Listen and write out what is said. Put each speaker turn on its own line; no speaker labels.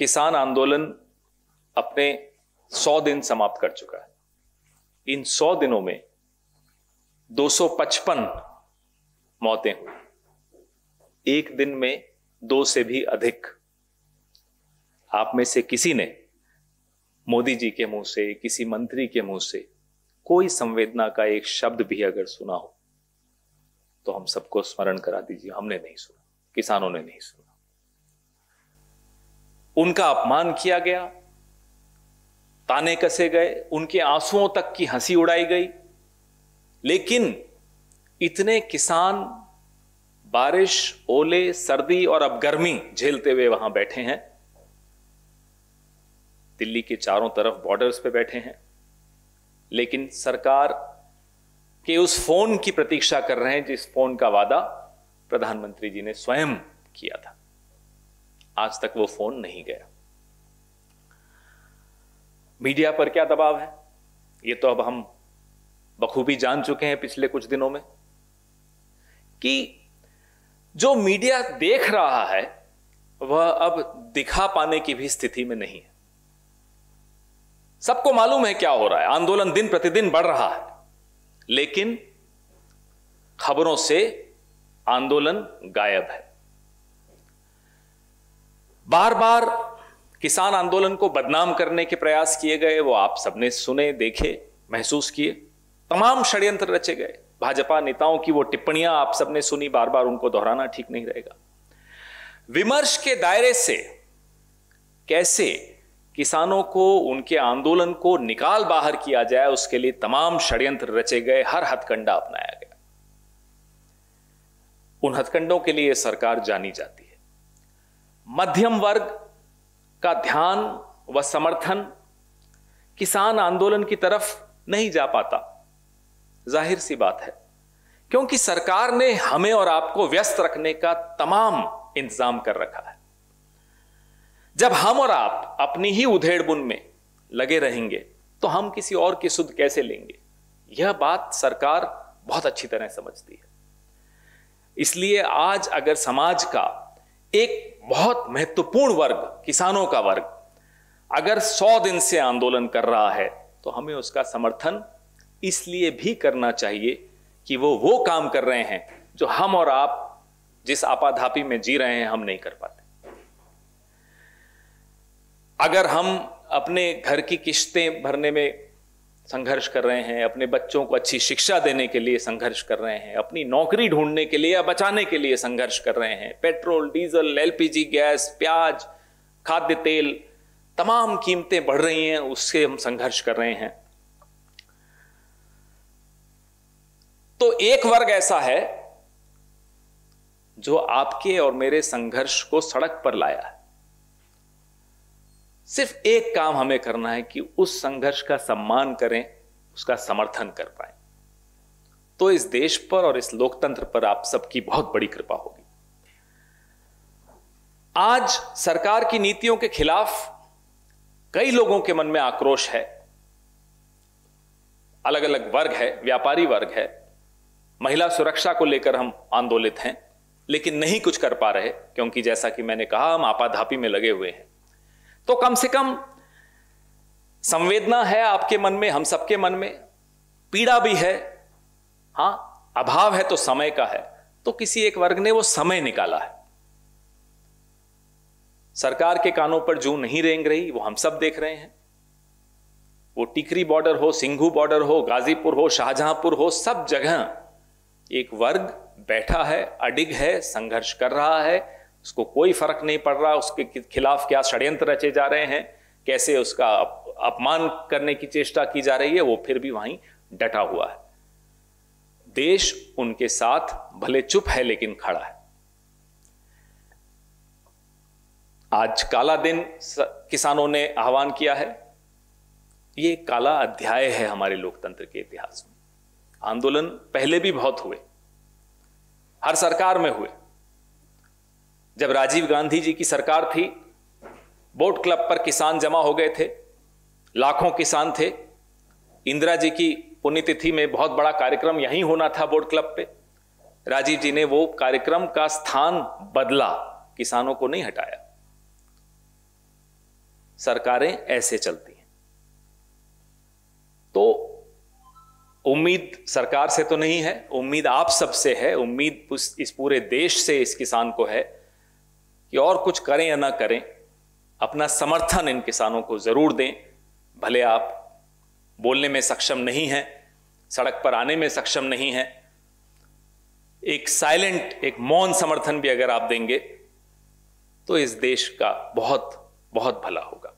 किसान आंदोलन अपने 100 दिन समाप्त कर चुका है। इन 100 दिनों में 255 मौतें हुई, एक दिन में 2 से भी अधिक। आप में से किसी ने मोदी जी के मुंह से, किसी मंत्री के मुंह से कोई संवेदना का एक शब्द भी अगर सुना हो तो हम सबको स्मरण करा दीजिए, हमने नहीं सुना, किसानों ने नहीं सुना। उनका अपमान किया गया, ताने कसे गए, उनके आंसुओं तक की हंसी उड़ाई गई। लेकिन इतने किसान बारिश, ओले, सर्दी और अब गर्मी झेलते हुए वहां बैठे हैं, दिल्ली के चारों तरफ बॉर्डर्स पे बैठे हैं, लेकिन सरकार के उस फोन की प्रतीक्षा कर रहे हैं जिस फोन का वादा प्रधानमंत्री जी ने स्वयं किया था। आज तक वो फोन नहीं गया। मीडिया पर क्या दबाव है ये तो अब हम बखूबी जान चुके हैं पिछले कुछ दिनों में, कि जो मीडिया देख रहा है वह अब दिखा पाने की भी स्थिति में नहीं है। सबको मालूम है क्या हो रहा है, आंदोलन दिन प्रतिदिन बढ़ रहा है, लेकिन खबरों से आंदोलन गायब है। बार बार किसान आंदोलन को बदनाम करने के प्रयास किए गए, वो आप सबने सुने, देखे, महसूस किए। तमाम षड्यंत्र रचे गए। भाजपा नेताओं की वो टिप्पणियां आप सबने सुनी, बार बार उनको दोहराना ठीक नहीं रहेगा। विमर्श के दायरे से कैसे किसानों को, उनके आंदोलन को निकाल बाहर किया जाए, उसके लिए तमाम षड्यंत्र रचे गए, हर हथकंडा अपनाया गया। उन हथकंडों के लिए सरकार जानी जाती है। मध्यम वर्ग का ध्यान व समर्थन किसान आंदोलन की तरफ नहीं जा पाता, जाहिर सी बात है, क्योंकि सरकार ने हमें और आपको व्यस्त रखने का तमाम इंतजाम कर रखा है। जब हम और आप अपनी ही उधेड़-बुन में लगे रहेंगे तो हम किसी और की सुध कैसे लेंगे? यह बात सरकार बहुत अच्छी तरह समझती है। इसलिए आज अगर समाज का एक बहुत महत्वपूर्ण वर्ग, किसानों का वर्ग, अगर 100 दिन से आंदोलन कर रहा है तो हमें उसका समर्थन इसलिए भी करना चाहिए कि वो काम कर रहे हैं जो हम और आप जिस आपाधापी में जी रहे हैं हम नहीं कर पाते। अगर हम अपने घर की किस्तें भरने में संघर्ष कर रहे हैं, अपने बच्चों को अच्छी शिक्षा देने के लिए संघर्ष कर रहे हैं, अपनी नौकरी ढूंढने के लिए या बचाने के लिए संघर्ष कर रहे हैं, पेट्रोल, डीजल, एलपीजी गैस, प्याज, खाद्य तेल, तमाम कीमतें बढ़ रही हैं, उससे हम संघर्ष कर रहे हैं, तो एक वर्ग ऐसा है जो आपके और मेरे संघर्ष को सड़क पर लाया है। सिर्फ एक काम हमें करना है कि उस संघर्ष का सम्मान करें, उसका समर्थन कर पाएं, तो इस देश पर और इस लोकतंत्र पर आप सबकी बहुत बड़ी कृपा होगी। आज सरकार की नीतियों के खिलाफ कई लोगों के मन में आक्रोश है, अलग अलग वर्ग है, व्यापारी वर्ग है, महिला सुरक्षा को लेकर हम आंदोलित हैं, लेकिन नहीं कुछ कर पा रहे क्योंकि जैसा कि मैंने कहा हम आपाधापी में लगे हुए हैं। तो कम से कम संवेदना है आपके मन में, हम सबके मन में, पीड़ा भी है, हां, अभाव है तो समय का है, तो किसी एक वर्ग ने वो समय निकाला है। सरकार के कानों पर जूं नहीं रेंग रही, वो हम सब देख रहे हैं। वो टिकरी बॉर्डर हो, सिंघू बॉर्डर हो, गाजीपुर हो, शाहजहांपुर हो, सब जगह एक वर्ग बैठा है, अडिग है, संघर्ष कर रहा है, उसको कोई फर्क नहीं पड़ रहा उसके खिलाफ क्या षड्यंत्र रचे जा रहे हैं, कैसे उसका अपमान करने की चेष्टा की जा रही है, वो फिर भी वहीं डटा हुआ है। देश उनके साथ भले चुप है लेकिन खड़ा है। आज काला दिन किसानों ने आह्वान किया है, ये काला अध्याय है हमारे लोकतंत्र के इतिहास में। आंदोलन पहले भी बहुत हुए, हर सरकार में हुए। जब राजीव गांधी जी की सरकार थी, बोट क्लब पर किसान जमा हो गए थे, लाखों किसान थे। इंदिरा जी की पुण्यतिथि में बहुत बड़ा कार्यक्रम यहीं होना था बोट क्लब पे। राजीव जी ने वो कार्यक्रम का स्थान बदला, किसानों को नहीं हटाया। सरकारें ऐसे चलती हैं। तो उम्मीद सरकार से तो नहीं है, उम्मीद आप सबसे है, उम्मीद इस पूरे देश से इस किसान को है कि और कुछ करें या ना करें, अपना समर्थन इन किसानों को जरूर दें। भले आप बोलने में सक्षम नहीं हैं, सड़क पर आने में सक्षम नहीं हैं, एक साइलेंट, एक मौन समर्थन भी अगर आप देंगे तो इस देश का बहुत बहुत भला होगा।